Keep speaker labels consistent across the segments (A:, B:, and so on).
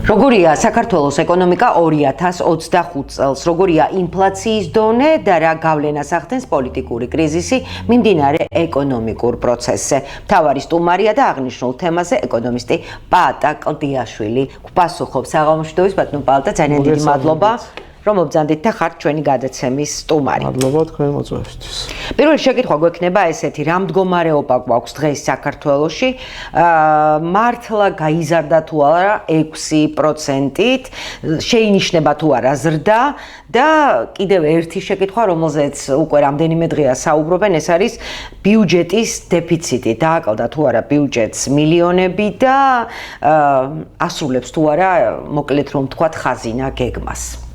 A: როგორია საქართველოს ეკონომიკა 2025 წელს, როგორია ინფლაციის დონე და რა გავლენას ახდენს პოლიტიკური კრიზისი მიმდინარე ეკონომიკურ პროცესზე. მთავარი სტუმარია და აღნიშნულ თემაზე ეკონომისტი პაატა კლდიაშვილი. გპასუხობს საღამოშვიდობის ბატონო პაატა, ძალიან დიდი მადლობა. რომ მობრძანდით და ხართ ჩვენი გადაცემის სტუმარი.
B: მადლობა თქვენ მოწვევისთვის.
A: პირველი შეკითხვა გვექნება ესეთი, რა მდგომარეობა გვაქვს დღეს საქართველოში? მართლა გაიზარდა თუ არა 6%-ით, შეინიშნება თუ არა ზრდა და კიდევ ერთი შეკითხვა, რომელზეც უკვე რამდენიმე დღეა საუბრობენ, ეს არის ბიუჯეტის დეფიციტი. დააკლდა თუ არა ბიუჯეტს მილიონები და ასრულებს თუ არა, მოკლედ რომ ვთქვათ, ხაზინა გეგმას.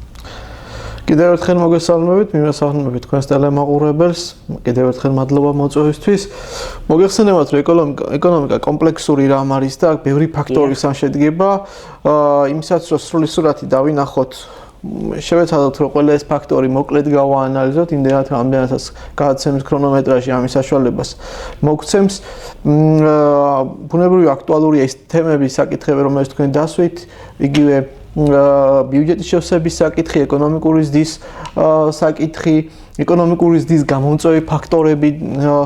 B: კიდევ ერთხელ მოგესალმებით, მიმესალმებით თქვენს ტელემაყურებელს. კიდევ ერთხელ მადლობა მოწვევისთვის. მოგეხსენებათ, რომ ეკონომიკა კომპლექსური რამ არის და ბევრი ფაქტორისგან შედგება. იმისაც რომ სრული სურათი დავინახოთ, შევეცადოთ რომ ყველა ეს ფაქტორი მოკლედ გავაანალიზოთ, იმდენად რამდენადაც გადაცემის ქრონომეტრაჟი ამის საშუალებას მოგცემს. ბუნებრივი აქტუალურია ის თემები, საკითხები, რომელიც თქვენ დასვით, იგივე ბიუჯეტის შევსების საკითხი, ეკონომიკური ზრდის საკითხი, ეკონომიკური ზრდის გამომწვევი ფაქტორები,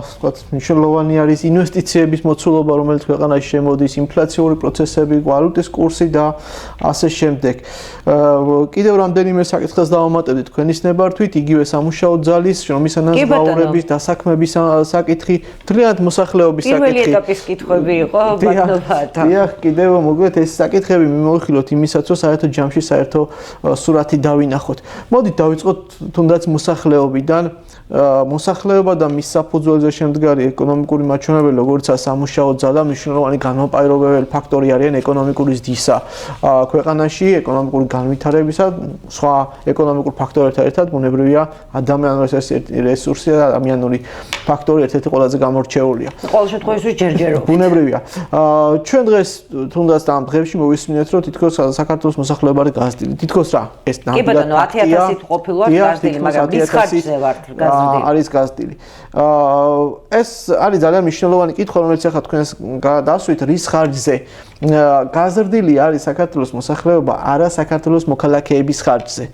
B: ვთქვათ, მნიშვნელოვანი არის ინვესტიციების მოცულობა, რომელიც ქვეყანაში შემოდის, ინფლაციური პროცესები, ვალუტის კურსი და ასე შემდეგ. კიდევ რამდენიმე საკითხს დავამატებთ თქვენის ნებართვით, იგივე სამუშაო ძალის, შრომის ანაზღაურების, დასაქმების საკითხი, მთლიანად მოსახლეობის საკითხი.
A: პირველი ეტაპის კითხვები იყო, ბატონო პაატა.
B: დიახ, კიდევ მოგვიყვეთ ეს საკითხები მიმოვიხილოთ იმისაც, რომ საერთო ჯამში საერთო სურათი დავინახოთ. მოდით დავიწყოთ თუნდაც მოსახლეობიდან. მოსახლეობა და მის საფუძველზე შემდგარი ეკონომიკური მაჩვენებელი, როგორიცაა სამუშაო ძალა, მნიშვნელოვანი განმაპირობებელი ფაქტორი არიან ეკონომიკური ზრდისა ქვეყანაში, ეკონომიკური განვითარებისა, სხვა ეკონომიკურ ფაქტორებთან ერთად ბუნებრივია ადამიანური რესურსი და ადამიანური ფაქტორი ერთ-ერთი ყველაზე გამორჩეულია.
A: ყოველ შემთხვევაში ჯერჯერობით.
B: ბუნებრივია. ჩვენ დღეს თუნდაც ამ დღეებში მოვისმინეთ, რომ თითქოს საქართველოს მოსახლეობა არის გაზრდილი. თითქოს რა? ეს
A: კი ბატონო, 10,000-ით ყოფილვართ გაზრდილი, მაგრამ რის ხარჯზე ვართ გაზრდილი?
B: არის გაზრდილი. ეს არის ძალიან მნიშვნელოვანი კითხვა, რომელიც ახლა თქვენს დასვით, რის ხარჯზე გაზრდილი არის საქართველოს მოსახლეობა, არა საქართველოს მოქალაქეების ხარჯზე.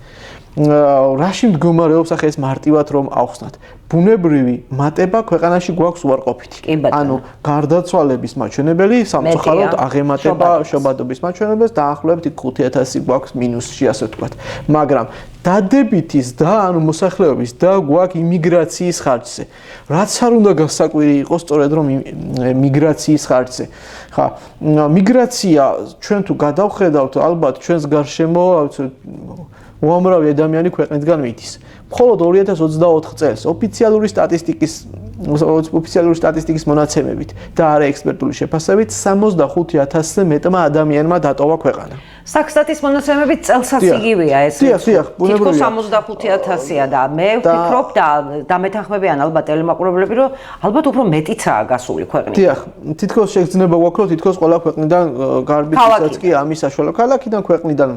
B: რაში მდგომარეობს ახლა ეს მარტივად რომ ავხსნათ? ბუნებრივი მატება ქვეყანაში გვაქვს უარყოფითი. ანუ გარდაცვალების მაჩვენებელი, სამწუხაროდ აღემატება შობადობის მაჩვენებელს, დაახლოებით 5,000 გვაქვს მინუსში, ასე ვთქვათ. მაგრამ დადებითი ზრდა, ანუ მოსახლეობის და გვაქვს იმიგრაციის ხარჯზე. რაც არ უნდა გასაკვირი იყოს, სწორედ რომ მიგრაციის ხარჯზე. ხა, მიგრაცია ჩვენ თუ გადავხედავთ, ალბათ ჩვენს გარშემო უამრავი ადამიანი ქვეყნისგან მიდის. მხოლოდ 2024 წელს ოფიციალური სტატისტიკის მონაცემებით და არა ექსპერტული შეფასებით 65,000-ზე მეტმა ადამიანმა დატოვა ქვეყანა.
A: სტატის მონაცემებით წელსაც იგივეა ეს.
B: დიახ, ბუნებრივია.
A: 65,000-ია და მე ვფიქრობ და დამეთანხმებიან ალბათ ტელემაყურებლები, რომ ალბათ უფრო მეტიცაა გასული ქვეყნიდან.
B: დიახ, თითქოს შეგრძნება გვაქვს, რომ თითქოს ყველა ქვეყნიდან გარბითაც კი ამის საშუალო ქალაქიდან ქვეყნიდან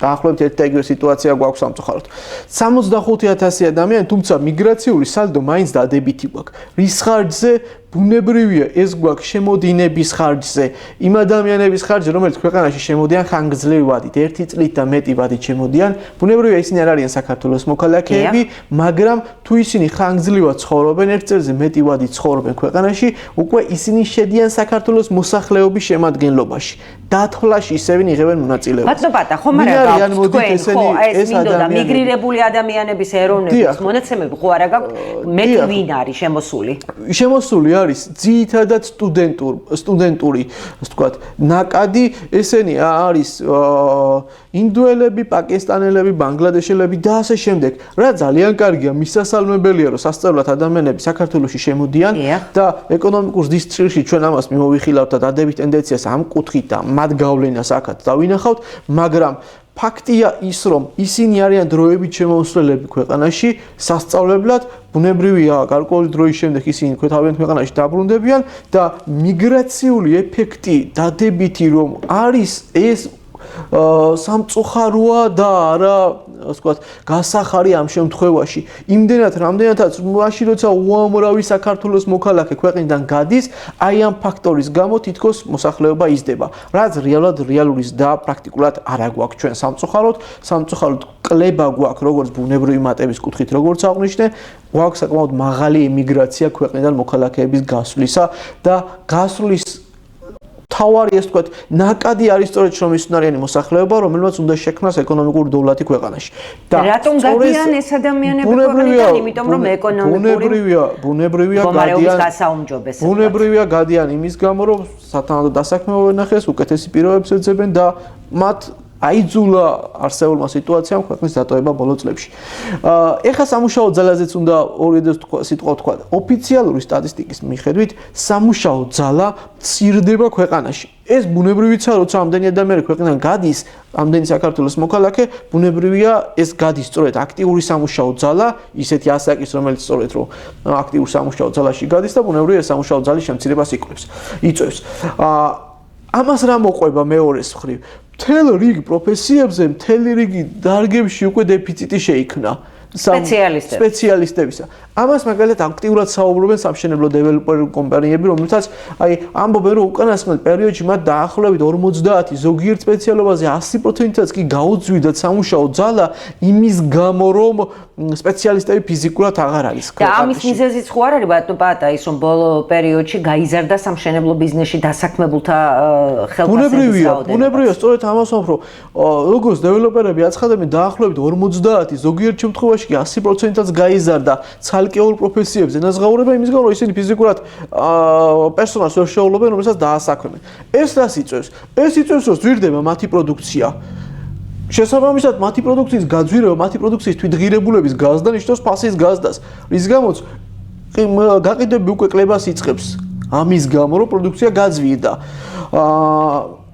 B: დაახლოებით ერთ და იგივე სიტუაცია გვაქვს სამწუხაროდ. 65,000 ადამიანი, თუმცა მიგრაციული სალდო მაინც დადებითი გვაქვს. რის ხარჯზე? ბუნებრივია, ეს გვაქვს შემოდინების ხარჯზე. იმ ადამიანების ხარჯზე, რომელიც ქვეყანაში შემოდიან ხანგრძლივი ვადით, 1 წლით და მეტი ვადით შემოდიან, ბუნებრივია ისინი არ არიან საქართველოს მოქალაქეები, მაგრამ თუ ისინი ხანგრძლივად ცხოვრობენ, 1 წელზე მეტი ვადით ცხოვრობენ ქვეყანაში, უკვე ისინი შედიან საქართველოს მოსახლეობის შემადგენლობაში. დათვლაში ისევენ იღებენ მონაწილეობას.
A: ბატონო პაატა, ხომ არა გაქვთ თქვენ, ხო, ეს მინდოდა მიგრირებული ადამიანების ეროვნების მონაცემები, ხო არა გაქვთ? მეტი ვინ არის შემოსული?
B: შემოსული არის ძირითადად სტუდენტური, ასე ვთქვათ, ნაკადი, ესენი არის ინდოელები, პაკისტანელები, ბანგლადეშელები და ასე შემდეგ. რა ძალიან კარგია, მისასალმებელია, რომ სასწავლად ადამიანები საქართველოში შემოდიან და ეკონომიკურ ზრდის წრეში ჩვენ ამას მიმოვიხილავთ და დადებით ტენდენციას ამ კუთხით და მათ გავლენას აქაც დავინახავთ, მაგრამ ფაქტია ის, რომ ისინი არიან დროებით შემომსვლელები ქვეყანაში, სასწავლებლად, ბუნებრივია, გარკვეული დროის შემდეგ ისინი თავიანთ ქვეყანაში დაბრუნდებიან და მიგრაციული ეფექტი დადებითი რომ არის ეს სამწუხაროა და არა, ასე ვთქვათ, გასახარი ამ შემთხვევაში. იმდენად, რამდენადაც მაშინ როცა უამრავი საქართველოს მოქალაქე ქვეყნიდან გადის, აი ამ ფაქტორის გამო თითქოს მოსახლეობა იზრდება. რაც რეალური და პრაქტიკულად არ აგვაქვს ჩვენ სამწუხაროდ კლება გვაქვს როგორც ბუნებრივი მატების კუთხით, როგორც აღვნიშნე, გვაქვს საკმაოდ მაღალი ემიგრაცია ქვეყნიდან მოქალაქეების გასვლისა და გასვლის თავარი ასე ვთქვათ, ნაკადი არის სწორედ შრომისუნარიანი მოსახლეობა, რომელმაც უნდა შექმნას ეკონომიკური დოვლათი ქვეყანაში.
A: და რატომ გადიან ეს ადამიანები ქვეყნიდან? იმიტომ რომ
B: ბუნებრივია გადიან იმის გამო, რომ სათანადო დასაქმება ვენახეს, უკეთესი პირობებს ეძებენ და მათ აიძულა არსებულმა სიტუაციამ ქვეყნის დატოვება ბოლო წლებში. ეხლა სამუშაო ძალაზეც უნდა ორი სიტყვა ვთქვა. ოფიციალური სტატისტიკის მიხედვით სამუშაო ძალა მცირდება ქვეყანაში. ეს ბუნებრივიცა, როცა ამდენი ადამიანი ქვეყნიდან გადის, ამდენი საქართველოს მოქალაქე, ბუნებრივია ეს გადის სწორედ აქტიური სამუშაო ძალა, ისეთი ასაკის, რომელიც სწორედ რომ აქტიურ სამუშაო ძალაში გადის და ბუნებრივია სამუშაო ძალის შემცირებას იწვევს. ამას რა მოყვება მეორეს მხრივ? მთელ რიგ პროფესიებზე, მთელი რიგი დარგებში უკვე დეფიციტი შეიქმნა სპეციალისტებისა. ამას მაგალითად აქტიურად საუბრობენ სამშენებლო დეველოპერ კომპანიები, რომელთაც აი ამბობენ, რომ უკანასკნელ პერიოდში მათ დაახლოებით 50 ზოგიერთ სპეციალობაზე 100%-ად კი გაუძვიდათ სამუშაო ძალა იმის გამო, რომ სპეციალისტები ფიზიკურად აღარ არის.
A: და ამის მიზეზიც ხო არ არის ბატონო პატა ის, რომ ბოლო პერიოდში გაიზარდა სამშენებლო ბიზნესში დასაქმებულთა ხელფასების რაოდენობა.
B: ბუნებრივია, სწორედ ამას ვამბობ, როგორც დეველოპერები აცხადებენ, დაახლოებით 50 ზოგიერთ შემთხვევაში 100%-ად გაიზარდა ცალკეულ პროფესიებზე ნაზღაურება იმის გამო, რომ ისინი ფიზიკურად პერსონალს ვერ შეუძლობენ, რომელსაც დაასაქმებენ. ეს რას იწვევს? ეს იწვევს, რომ ზვირდება მათი პროდუქცია. შესაბამისად, მათი პროდუქციის გაძვირება, მათი პროდუქციის თვითღირებულების გაზდა ნიშნავს ფასის გაზდას, რის გამოც გაყიდვები უკვე კლებას იწყებს. ამის გამო, რომ პროდუქცია გაძვირდა.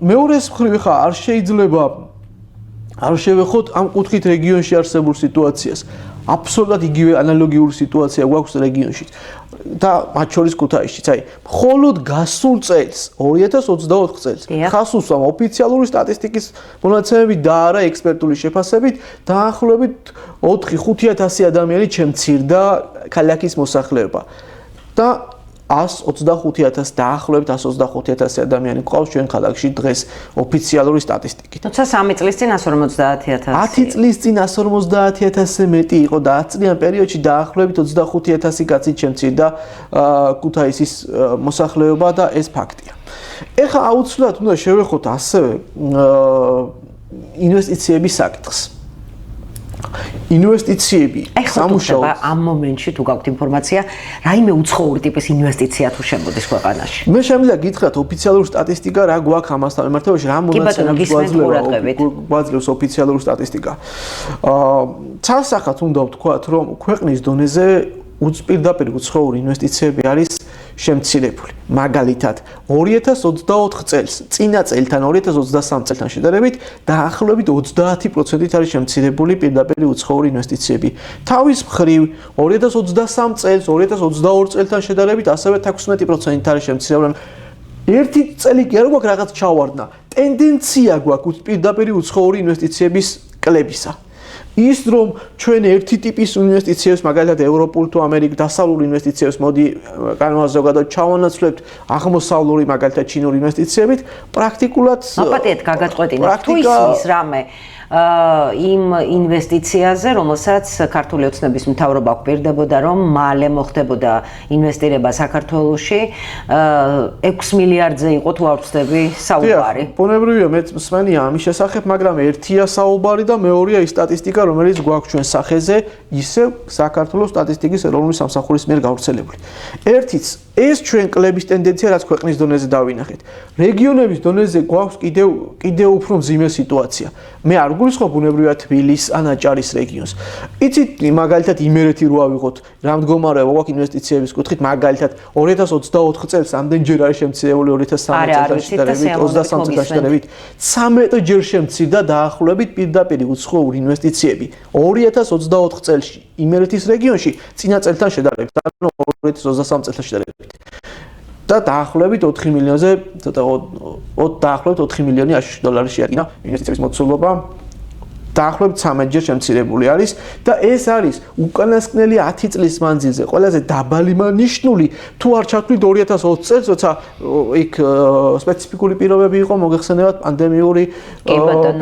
B: მეორეს მხრივ ხა არ შეიძლება არ შევეხოთ ამ კუთხით რეგიონში არსებულ სიტუაციას. აბსოლუტურად იგივე ანალოგიური სიტუაცია გვაქვს რეგიონში და მათ შორის ქუთაისშიც. აი, მხოლოდ გასულ წელს, 2024 წელს, ხას უსვამ ოფიციალური სტატისტიკის მონაცემებით და არა ექსპერტული შეფასებით, დაახლოებით 4-5000 ადამიანი შემცირდა ქალაქის მოსახლეობა. და 125,000 დაახლოებით 125,000 ადამიანი ყავს ჩვენ ქალაქში დღეს ოფიციალური სტატისტიკით.
A: თუმცა 3 წლის წინ 150,000.
B: 10 წლის წინ 150,000-ზე მეტი იყო და 10 წლიან პერიოდში დაახლოებით 25,000 კაცით შემცირდა ქუთაისის მოსახლეობა და ეს ფაქტია. ეხლა აუცილებლად უნდა შევეხოთ ასევე ინვესტიციების საკითხს. ინვესტიციები
A: სამუშაო ამ მომენტში თუ გაქვთ ინფორმაცია, რაიმე უცხოური ტიპის ინვესტიცია თუ შემოდის ქვეყანაში.
B: მე შემიძლია გითხრათ ოფიციალური სტატისტიკა რა გვაქვს ამასთან მიმართებაში, რა მონაცემები გვაძლევს ოფიციალური სტატისტიკა. ცალსახად უნდა ვთქვათ, რომ ქვეყნის დონეზე პირდაპირ უცხოური ინვესტიციები არის შემცირებული. მაგალითად, 2024 წელს, წინა წელთან 2023 წელთან შედარებით, დაახლოებით 30%-ით არის შემცირებული პირდაპირ უცხოური ინვესტიციები. თავის მხრივ, 2023 წელს, 2022 წელთან შედარებით, ასევე 16%-ით არის შემცირებული. ერთი წელი კი არ გვაქვს რაღაც ჩავარდნა. ტენდენცია გვაქვს პირდაპირ უცხოური ინვესტიციების კლებისა. ის რომ ჩვენ ერთი ტიპის ინვესტიციებს, მაგალითად ევროპულ თუ ამერიკულ დასავლურ ინვესტიციებს მოდი განმაზოგადოთ ჩავანაცვლებთ აღმოსავლური, მაგალითად ჩინური ინვესტიციებით, პრაქტიკულად
A: აპატიეთ გაგაწყვეტინოთ თუ ისმის რამე იმ ინვესტიციაზე, რომელსაც ქართული ოცნების მთავრობა გვპირდებოდა, რომ მალე მოხდებოდა ინვესტირება საქართველოში, 6 მილიარდზე იყო თუ არ ვცდები საუბარი.
B: ბუნებრივია, მეც მსმენია ამის შესახებ, მაგრამ ერთია საუბარი და მეორეა ის სტატისტიკა, რომელიც გვაქვს ჩვენ სახეზე, ისევ საქართველოს სტატისტიკის ეროვნული სამსახურის მიერ გავრცელებული. ერთიც ეს ჩვენ კლების ტენდენცია, რაც ქვეყნის დონეზე დავინახეთ. რეგიონების დონეზე გვაქვს კიდევ უფრო მძიმე სიტუაცია. მე არ გულისხმობ ბუნებრივია თბილისის ან აჭარის რეგიონს. იცით, მაგალითად იმერეთი რო ავიღოთ, რა მდგომარეობა გვაქვს ინვესტიციების კუთხით, მაგალითად 2024 წელს ამდენჯერ არის შემცირებული 2013 წელთან შედარებით, 23 წელთან შედარებით 13 ჯერ შემცირდა დაახლოებით პირდაპირ უცხოური ინვესტიციები 2024 წელში იმერეთის რეგიონში წინა წელთან შედარებით, ანუ 2023 წელთან შედარებით. და დაახლოებით 4 მილიონზე დაახლოებით 4 მილიონი აშშ დოლარი შეადგინა ინვესტიციების მოცულობა დაახლოებით 13 ჯერ შემცირებული არის და ეს არის უკანასკნელი 10 წლის მანძილზე ყველაზე დაბალი ნიშნული თუ არ ჩავთვლით 2020 წელს როცა იქ სპეციფიკური პირობები იყო მოგეხსენებათ პანდემიური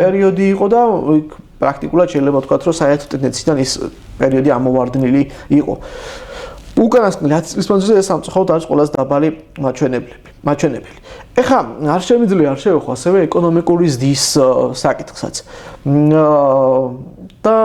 B: პერიოდი იყო და იქ პრაქტიკულად შეიძლება ვთქვათ რომ საერთო ტენდენციიდან ის პერიოდი ამოვარდნილი იყო უკანასკნელი 10 წლის მანძილზე ეს სამწუხაროდ არის ყველაზე დაბალი მაჩვენებელი. ეხლა არ შემიძლია არ შევეხო ასევე ეკონომიკური ზრდის საკითხსაც. და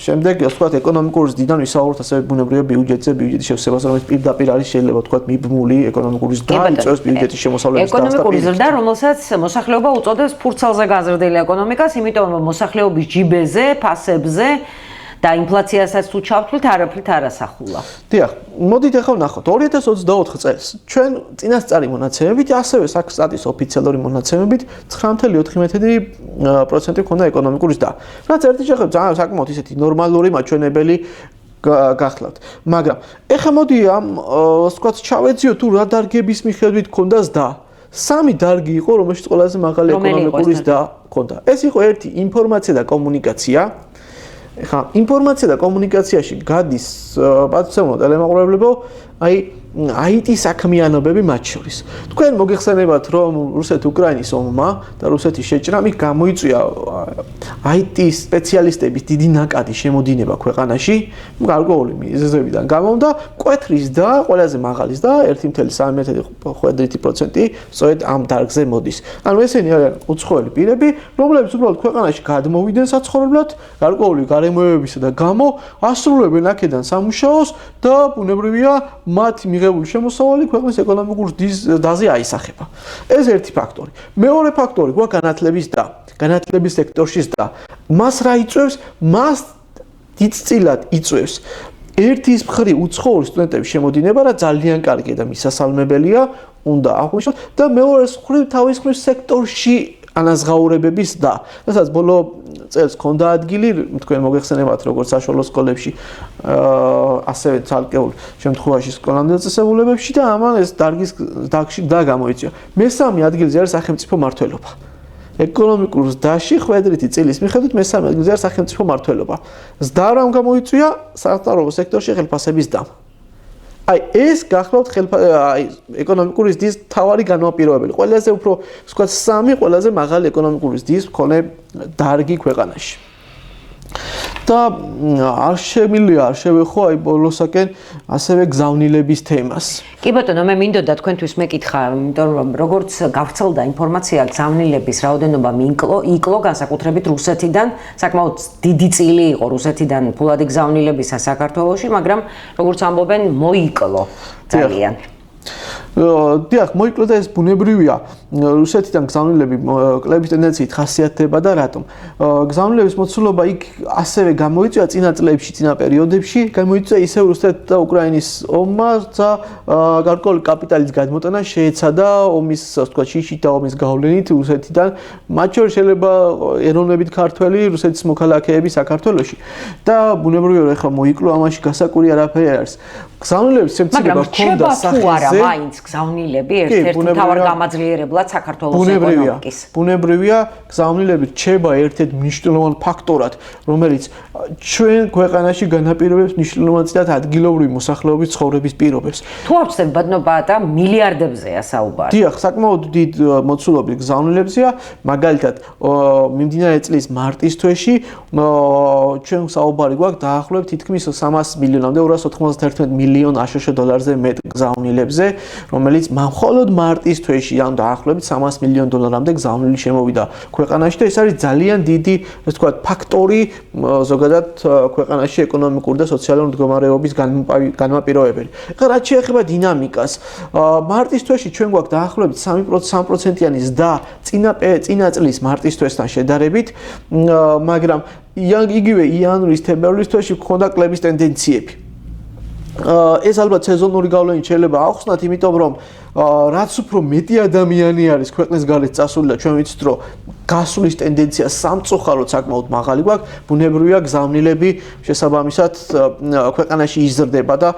B: შემდეგ ასე ვთქვათ ეკონომიკური ზრდიდან ვისაუბროთ ასევე ბუნებრივი ბიუჯეტზე, ბიუჯეტის შევსებაზე, რომელიც პირდაპირ არის შეიძლება ვთქვათ მიბმული ეკონომიკური ზრდა იწვევს ბიუჯეტის შემოსავლების დასტაფირებას.
A: ეკონომიკური ზრდა, რომელსაც მოსახლეობა უწოდებს ფურცელზე გაზრდილი ეკონომიკას, იმიტომ რომ მოსახლეობის ჯიბეზე, ფასებზე და ინფლაციასაც თუ ჩავთვლით, არაფრით არ ასახულა.
B: დიახ, მოდით ახლა ვნახოთ 2024 წელს ჩვენ წინასწარი მონაცემებით, ასევე სტატის ოფიციალური მონაცემებით 9.14% ქონდა ეკონომიკური ზრდა. რაც ერთი შეხედვით ძალიან საკმაოდ ისეთი ნორმალური მაჩვენებელი გახლავთ. მაგრამ ეხლა მოდი ამ ვთქვათ ჩავეძიოთ თუ რა დარგების მიხედვით ქონდა ზრდა. 3 დარგი იყო, რომელშიც ყველაზე მაღალი ეკონომიკური ზრდა ქონდა. ეს იყო ერთი ინფორმაცია და კომუნიკაცია. ეხლა ინფორმაცია და კომუნიკაციაში გადის პატივცემულო ტელემაყურებლებო, აი IT საქმიანობები მათ შორის. თქვენ მოგეხსენებათ, რომ რუსეთ-უკრაინის ომმა და რუსეთის შეჭრამით გამოიწვია IT სპეციალისტების დიდი ნაკადი შემოდინება ქვეყანაში, გარკვეული მიზეზებიდან გამომდა, მკვეთრის და ყველაზე მაღალი და 1.3% სწორედ ამ დარგზე მოდის. ანუ ესენი არიან უცხოელი პირები, რომლებიც უბრალოდ ქვეყანაში გადმოვიდნენ საცხოვრებლად, გარკვეული გარემოებებისა და გამო ასრულებენ აქედან სამუშაოს და ბუნებრივია მათი მიღებული შემოსავალი ქვეყნის ეკონომიკურ ზრდაზე აისახება. ეს ერთი ფაქტორი. მეორე ფაქტორი გვაქვს განათლების ზრდა. განათლების სექტორში ზრდა. მას რა იწვევს? მას დიდწილად იწვევს ერთის მხრივ უცხოური სტუდენტების შემოდინება, რა ძალიან კარგია და მისასალმებელია, უნდა აღვნიშნოთ და მეორე მხრივ თავის მხრივ სექტორში ანაზღაურებების და რასაც ბოლო წელს ქონდა ადგილი თქვენ მოგეხსენებათ როგორც საშუალო სკოლებში ასევე ცალკეულ შემთხვევაში სკოლამდელ წესებულებებში და ამან ეს დარგში და გამოიწვია. მესამე ადგილზე არის სახელმწიფო მმართველობა. ეკონომიკურ ზრდაში ხვედრითი წილის მიხედვით მესამე ადგილზე არის სახელმწიფო მმართველობა. ზრდა რამ გამოიწვია? სასწავლო სექტორში ხელფასების ზრდა. აი ეს გახლავთ ეკონომიკური ზრდის მთავარი განმაპირობებელი. ყველაზე უფრო ვთქვათ 3 ყველაზე მაღალი ეკონომიკური ზრდის მქონე დარგი ქვეყანაში. და არ შემიძლია არ შევეხო აი ბოლოსაკენ ასევე გზავნილების თემას.
A: კი ბატონო, მე მინდოდა თქვენთვის მეკითხა, იმიტომ რომ როგორც გავრცელდა ინფორმაცია გზავნილების რაოდენობა იკლო განსაკუთრებით რუსეთიდან, საკმაოდ დიდი წილი იყო რუსეთიდან ფულადი გზავნილებისა საქართველოში, მაგრამ როგორც ამბობენ, მოიკლო ძალიან.
B: დიახ, მოიკლო და ეს ბუნებრივია. რუსეთიდან გზავნილები კლების ტენდენციით ხასიათდება და რატომ? გზავნილების მოცულობა იქ ასევე გამოიწვია წინა წლებში, წინა პერიოდებში, გამოიწვია ისევ რუსეთს და უკრაინის ომმა და გარკვეული კაპიტალის გადმოტანა შეეცადა ომის, ვთქვათ, შიშით და ომის გავლენით რუსეთიდან, მათ შორის შეიძლება ეროვნებით ქართველი რუსეთის მოქალაქეები საქართველოში. და ბუნებრივია, რომ ეხლა მოიკლო ამაში გასაკვირი არაფერი არ არის. გზავნილების შემცირება ჰქონდა სახეზე.
A: მაინც გზავნილები ერთ-ერთ მთავარ გამაძლიერებლად საქართველოს ეკონომიკის.
B: ბუნებრივია, გზავნილები რჩება ერთ-ერთ მნიშვნელოვან ფაქტორად, რომელიც ჩვენ ქვეყანაში განაპირობებს მნიშვნელოვანად ადგილობრივი მოსახლეობის ცხოვრების პირობებს.
A: თუ არ ვცდები ბატონობა და მილიარდებზეა საუბარი.
B: დიახ, საკმაოდ დიდ მოცულობის გზავნილებზეა, მაგალითად, მიმდინარე წლის მარტის თვეში ჩვენ საუბარი გვაქვს დაახლოებით თითქმის 300 მილიონამდე 291 მილიონ აშშ დოლარზე მეტ გზავნილებზე, რომელიც მხოლოდ მარტის თვეში ან დაახლოებით 300 მილიონ დოლარამდე გზავნილი შემოვიდა ქვეყანაში და ეს არის ძალიან დიდი, ასე ვთქვათ, ფაქტორი ზოგადად ქვეყანაში ეკონომიკური და სოციალური მდგომარეობის განმაპირობებელი. ეხლა რაც შეეხება დინამიკას, მარტის თვეში ჩვენ გვაქვს დაახლოებით 3%-იანი ზრდა წინა წლის მარტის თვესთან შედარებით, მაგრამ იგივე იანვრის, თებერვლის თვეში გქონდა კლების ტენდენციები. ეს ალბათ სეზონური გავლენით შეიძლება ახსნათ, იმიტომ რომ რაც უფრო მეტი ადამიანი არის ქვეყნის გარეთ წასული და ჩვენ ვიცით რომ გასulis ტენდენცია სამწუხაროდ საკმაოდ მაღალი გვაქვს, ბუნებრივია გზავნილები შესაბამისად ქვეყანაში იზრდება და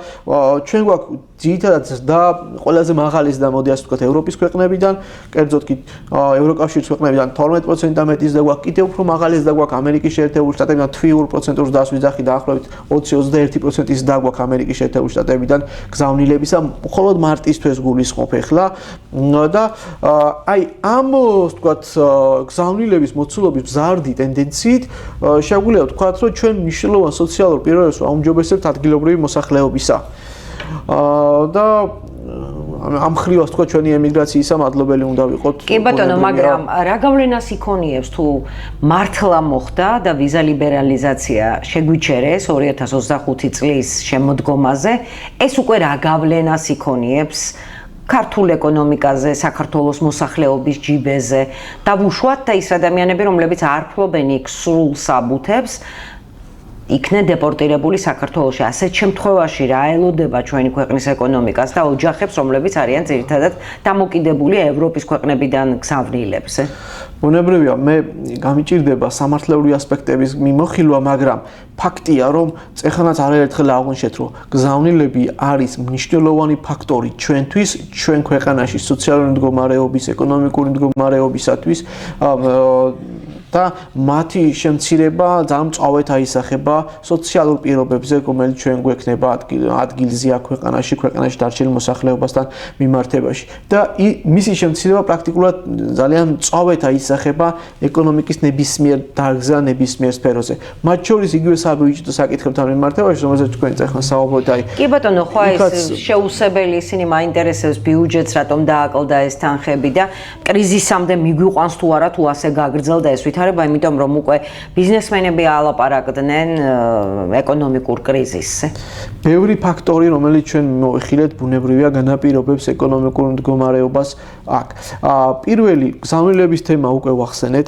B: ჩვენ გვაქვს ძირითადად და ყველაზე მაღალი ზრდა მოდი ასე ვთქვათ ევროპის ქვეყნებიდან, კერძოდ კი ევროკავშირის ქვეყნებიდან 12% და მეტი ზრდა გვაქვს, კიდევ უფრო მაღალი ზრდა გვაქვს ამერიკის შეერთებული შტატებიდან თვიურ პროცენტურ ზრდას ვიძახი დაახლოებით 20-21% ზრდა გვაქვს ამერიკის შეერთებული შტატებიდან გზავნილებისა, მხოლოდ მარტისთვის გულისხმობ ეხლა და აი ამ ვთქვათ გზავნილების მოცულობის მზარდი ტენდენციით შეგვიძლია ვთქვათ რომ ჩვენ მნიშვნელოვან სოციალურ პირობებს აუმჯობესებთ ადგილობრივი მოსახლეობისა და ამ ხრივას თქვა ჩვენი ემიგრაციისა მადლობელი უნდა ვიყოთ.
A: კი ბატონო, მაგრამ რა გავლენას იქონიებს თუ მართლა მოხდა და ვიზა ლიბერალიზაცია შეგვიჩერეს 2025 წლის შემოდგომაზე, ეს უკვე რა გავლენას იქონიებს ქართულ ეკონომიკაზე, საქართველოს მოსახლეობის ჯიბეზე და უშუალოდ და ის ადამიანები, რომლებიც არ ფლობენ იქ სრულ საბუთებს იქნენ დეპორტირებული საქართველოში. ასეთ შემთხვევაში რა ელოდება ჩვენი ქვეყნის ეკონომიკას და ოჯახებს, რომლებიც არიან ძირითადად დამოკიდებული ევროპის ქვეყნებიდან გზავნილებზე?
B: ბუნებრივია, მე გამიჭირდება სამართლეული ასპექტების მიმოხილვა, მაგრამ ფაქტია, რომ ეხანაც არაერთხელ აღვნიშნეთ, რომ გზავნილები არის მნიშვნელოვანი ფაქტორი ჩვენთვის, ჩვენ ქვეყანაში სოციალური მდგომარეობის, ეკონომიკური მდგომარეობისათვის და მათი შემცირება ძალიან მწვავედ აისახება სოციალურ პირობებზე, რომელიც ჩვენ გვექნება ადგილზე აქ ქვეყანაში დარჩენილ მოსახლეობასთან მიმართებაში. და მისი შემცირება პრაქტიკულად ძალიან მწვავედ აისახება ეკონომიკის ნებისმიერ დარგზე, ნებისმიერ სფეროზე. მათ შორის იგივე საბიუჯეტო საკითხებთან მიმართებაში, რომელზეც თქვენ წეხან საუბრობთ, აი.
A: კი ბატონო, ხო ეს შეუსებელი ისინი მაინტერესებს ბიუჯეტს, რატომ დააკლდა ეს თანხები და კრიზისამდე მიგვიყვანს თუ არა თუ ასე გაგრძელდა ეს ვითარება, იმიტომ რომ უკვე ბიზნესმენები ალაპარაკდნენ ეკონომიკურ კრიზისზე.
B: ბევრი ფაქტორი, რომელიც ჩვენ მოვიხილეთ, ბუნებრივია განაპირობებს ეკონომიკურ მდგომარეობას აქ. პირველი გზავნილების თემა უკვე ვახსენეთ.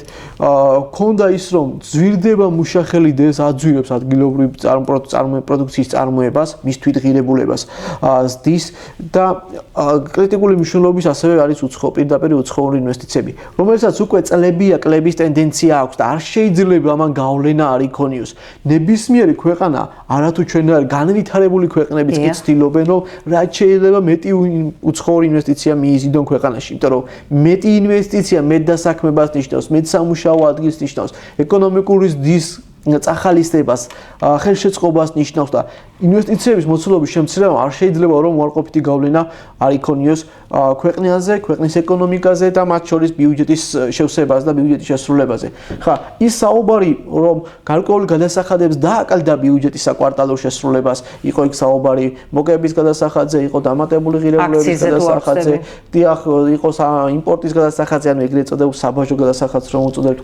B: ქონდა ის, რომ ძვირდება მუშახელი და ეს აძვირებს ადგილობრივ პროდუქციის წარმოებას, მის თვითღირებულებას ზრდის და კრიტიკული მნიშვნელობის ასევე არის პირდაპირ უცხოური ინვესტიციები, რომელსაც უკვე წლებია კლების ტენდენცია აქვს და არ შეიძლება ამან გავლენა არ იქონიოს. ნებისმიერი ქვეყანა, არათუ ჩვენ განვითარებული ქვეყნებიც კი ცდილობენ, რომ რაც შეიძლება მეტი უცხოური ინვესტიცია მიიზიდონ ქვეყანაში, იმიტომ რომ მეტი ინვესტიცია მეტ დასაქმებას ნიშნავს, მეტ სამუშაო ადგილს ნიშნავს, ეკონომიკური ზრდის წახალისებას, ხელშეწყობას ნიშნავს და ინვესტიციების მოცულობის შემცირება არ შეიძლება რომ უარყოფითი გავლენა არ იქონიოს ქვეყნაზე, ქვეყნის ეკონომიკაზე და მათ შორის ბიუჯეტის შევსებას და ბიუჯეტის შესრულებაზე. ხა, ის საუბარი, რომ გარკვეული გადასახადებს დააკლდა ბიუჯეტის საკვარტალურ შესრულებას, იყო იქ საუბარი მოგების გადასახადზე, იყო დამატებული ღირებულების გადასახადზე, დიახ, იყო იმპორტის გადასახადზე, ანუ ეგრეთ წოდებულ საბაჟო გადასახადს რომ უწოდებთ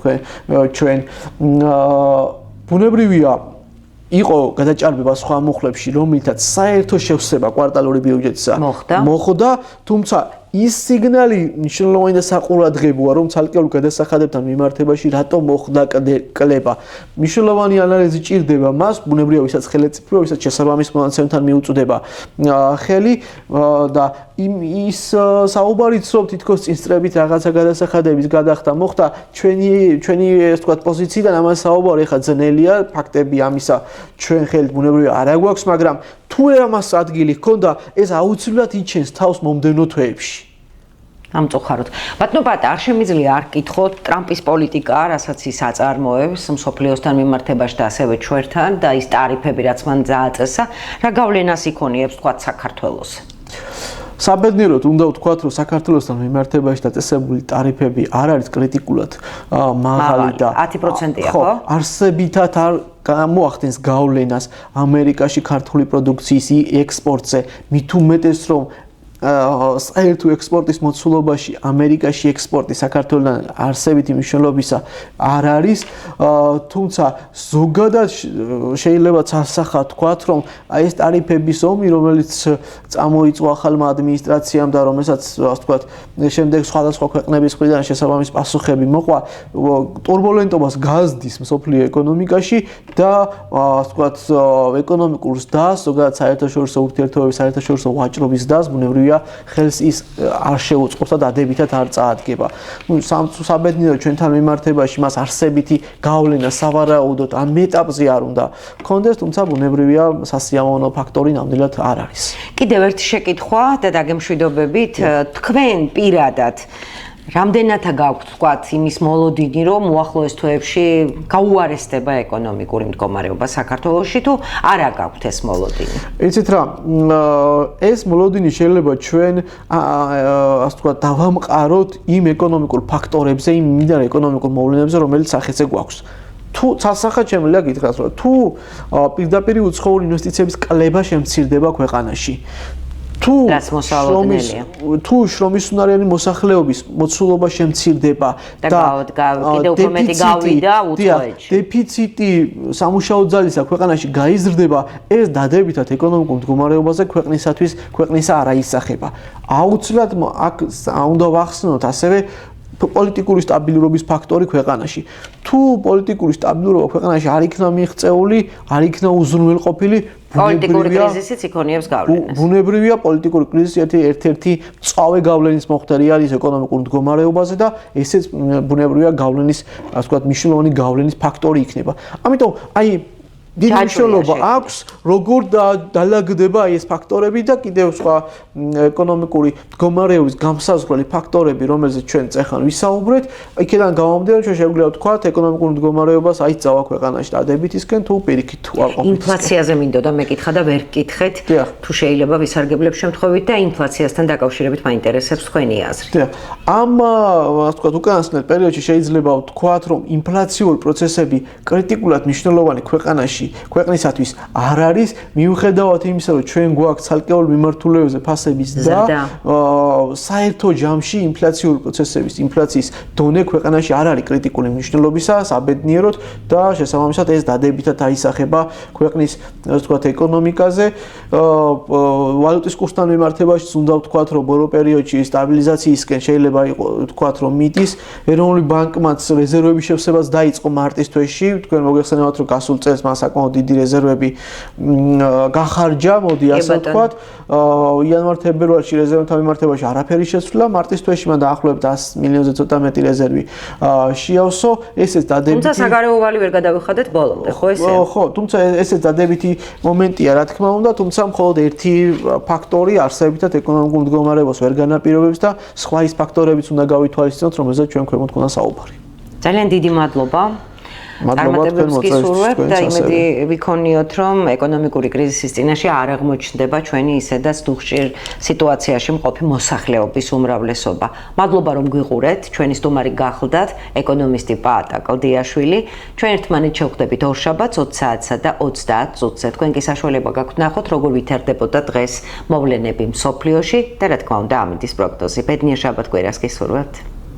B: ჩვენ ბუნებრივია იყო გადაჭარბება სხვა მუხლებში, რომელთაც საერთო შევსება კვარტალური ბიუჯეტისა მოხდა, თუმცა ის სიგნალი მნიშვნელოვანი და საყურადღებოა, რომ ცალკეულ გადასახადებთან მიმართებაში რატომ მოხდა კლება. მნიშვნელოვანი ანალიზი ჭირდება მას, ბუნებრივია, ვისაც ხელეწიფება, ვისაც შესაბამის მონაცემთან მიუწვდება ხელი და ის საუბარიც რომ თითქოს წინსწრებით რაღაცა გადასახადების გადახდა მოხდა, ჩვენი ეს თქვა პოზიციიდან ამას საუბარი ხა ძნელია, ფაქტები ამისა ჩვენ ხელთ ბუნებრივია არ აგვაქვს, მაგრამ თუ ამას ადგილი ჰქონდა, ეს აუცილებლად იჩენს თავს მომდევნო თვეებში.
A: ამწუხაროდ. ბატონო პატა, არ შემიძლია არ გკითხოთ ტრამპის პოლიტიკა, რასაც ის აწარმოებს მსოფლიოსთან მიმართებაში და ასევე ჩვენთან და ის ტარიფები, რაც მან დააწესა, რა გავლენას იქონიებს თქვა საქართველოს?
B: საბედნიეროდ უნდა ვთქვათ, რომ საქართველოსთან მიმართებაში დაწესებული ტარიფები არ არის კრიტიკულად მაღალი და
A: 10%-ია, ხო?
B: არსებითად არ გამოახდენს გავლენას ამერიკაში ქართული პროდუქციის ექსპორტზე, მით უმეტეს რომ საერთო ექსპორტის მოცულობაში ამერიკაში ექსპორტი საქართველოსთან არსებითი მნიშვნელობისა არ არის, თუმცა ზოგადად შეიძლება ცალსახად თქვათ, რომ აი ეს ტარიფების ომი, რომელიც წამოიწვა ახალმა ადმინისტრაციამ და რომელსაც ასე ვთქვათ, შემდეგ სხვადასხვა ქვეყნების მხრიდან შესაბამის პასუხები მოყვა, ტურბულენტობას გაზრდის მსოფლიო ეკონომიკაში და ასე ვთქვათ, ეკონომიკურ ზრდას, ზოგადად საერთაშორისო ურთიერთობების, საერთაშორისო ვაჭრობის ზრდას, ბუნებრივია ბუნებრივია ხელს ის არ შეუწყობს და დადებითად არ წაადგება. საბედნიეროდ ჩვენთან მიმართებაში მას არსებითი გავლენა სავარაუდოდ ამ ეტაპზე არ უნდა გქონდეს, თუმცა ბუნებრივია სასიამოვნო ფაქტორი ნამდვილად არ არის.
A: კიდევ ერთი შეკითხვა და დაგემშვიდობებით, თქვენ პირადად რამდენათა გაქვთ თქვათ იმის მოლოდინი, რომ უახლოეს თვეებში გაუარესდება ეკონომიკური მდგომარეობა საქართველოში თუ არა გაქვთ ეს მოლოდინი?
B: იცით რა, ეს მოლოდინი შეიძლება ჩვენ ასე ვთქვათ დავამყაროთ იმ ეკონომიკურ ფაქტორებზე, იმ მდიდარ ეკონომიკურ მოვლენებზე, რომელიც სახეზე გვაქვს. თუ სასახად შემიძლია გითხრათ, რომ თუ პირდაპირ უცხოური ინვესტიციების კლება შემცირდება ქვეყანაში, თუ შრომის უნარიანი მოსახლეობის მოცულობა შემცირდება
A: და კიდევ უფრო მეტი გავიდა უცხოეთში,
B: დეფიციტი სამუშაო ძალისა ქვეყანაში გაიზრდება, ეს დადებითად ეკონომიკურ მდგომარეობაზე ქვეყნისა არ აისახება. აუცილებლად აქ უნდა ვახსნოთ ასევე პოლიტიკური სტაბილურობის ფაქტორი ქვეყანაში. თუ პოლიტიკური სტაბილურობა ქვეყანაში არ იქნა მიღწეული, არ იქნა უზრუნველყოფილი,
A: პოლიტიკური კრიზისიც იქონიებს გავლენას.
B: ბუნებრივია პოლიტიკური კრიზისი ერთ-ერთი მწვავე გავლენის მომხდარი არის ეკონომიკურ მდგომარეობაზე და ესეც ბუნებრივია გავლენის, ასე ვთქვათ, მნიშვნელოვანი გავლენის ფაქტორი იქნება. ამიტომ აი დიდი მნიშვნელობა აქვს, როგორ დალაგდება ეს ფაქტორები და კიდევ სხვა ეკონომიკური მდგომარეობის გამსაზღვრელი ფაქტორები, რომელზეც ჩვენ წეხან ვისაუბრეთ, იქიდან გამომდინარე ჩვენ შეგვიძლია ვთქვათ, ეკონომიკურ მდგომარეობას აიწავა ქვეყანაში დადებითისკენ თუ პირიქით თუ არ ყოფილისკენ.
A: ინფლაციაზე მინდოდა მეკითხა და ვერ გკითხეთ, თუ შეიძლება ვისარგებლებ შემთხვევით და ინფლაციასთან დაკავშირებით მაინტერესებს თქვენი აზრი.
B: ამ ასე ვთქვათ, უკანასკნელ პერიოდში შეიძლება ვთქვათ, რომ ინფლაციური პროცესები კრიტიკულად მნიშვნელოვანი ქვეყნისათვის არ არის, მიუხედავად იმისა, რომ ჩვენ გვაქვს ცალკეულ მიმართულებებზე ფასების და საერთო ჯამში ინფლაციური პროცესების, ინფლაციის დონე ქვეყანაში არ არის კრიტიკული მნიშვნელობისა, საბედნიეროდ და შესაბამისად ეს დადებითად აისახება ქვეყნის, ასე ვთქვათ, ეკონომიკაზე. ვალუტის კურსთან მიმართებაშიც უნდა ვთქვათ, რომ ბოლო პერიოდში სტაბილიზაციისკენ შეიძლება ვთქვათ, რომ მიდის. ეროვნული ბანკმაც რეზერვების შევსებას დაიწყო მარტის თვეში. თქვენ მოგეხსენებათ, რომ გასულ წელს მას საკმაოდ დიდი რეზერვები გახარჯა, მოდი ასე ვთქვათ. იანვარ-თებერვალში რეზერვებთან მიმართებაში არაფერი შეცვლა, მარტის თვეში მან დაახლოებით 100 მილიონზე ცოტა მეტი რეზერვი შეავსო. ესეც დადებითი.
A: თუმცა საგარეო ვალი ვერ გადავიხადეთ ბოლომდე, ხო ესე?
B: ხო, თუმცა ესეც დადებითი მომენტია, რა თქმა უნდა, თუმცა მხოლოდ ერთი ფაქტორი არსებითად ეკონომიკურ მდგომარეობას ვერ განაპირობებს და სხვა ის ფაქტორებიც უნდა გავითვალისწინოთ, რომელზეც ჩვენ ქვემოთ გქონდა საუბარი.
A: ძალიან დიდი მადლობა. წარმატებებს გისურვებთ და იმედი ვიქონიოთ, რომ ეკონომიკური კრიზისის წინაშე არ აღმოჩნდება ჩვენი ისედაც დუხჭირ სიტუაციაში მყოფი მოსახლეობის უმრავლესობა. მადლობა რომ გვიყურეთ, ჩვენი სტუმარი გახლდათ ეკონომისტი პაატა კლდიაშვილი. ჩვენ ერთმანეთს შევხვდებით ორშაბათს 20 საათსა და 30 წუთზე. თქვენ კი საშუალება გაქვთ ნახოთ, როგორ ვითარდებოდა დღეს მოვლენები მსოფლიოში და რა თქმა უნდა ამინდის პროგნოზი. ბედნიერ შაბათ კვირას გისურვებთ.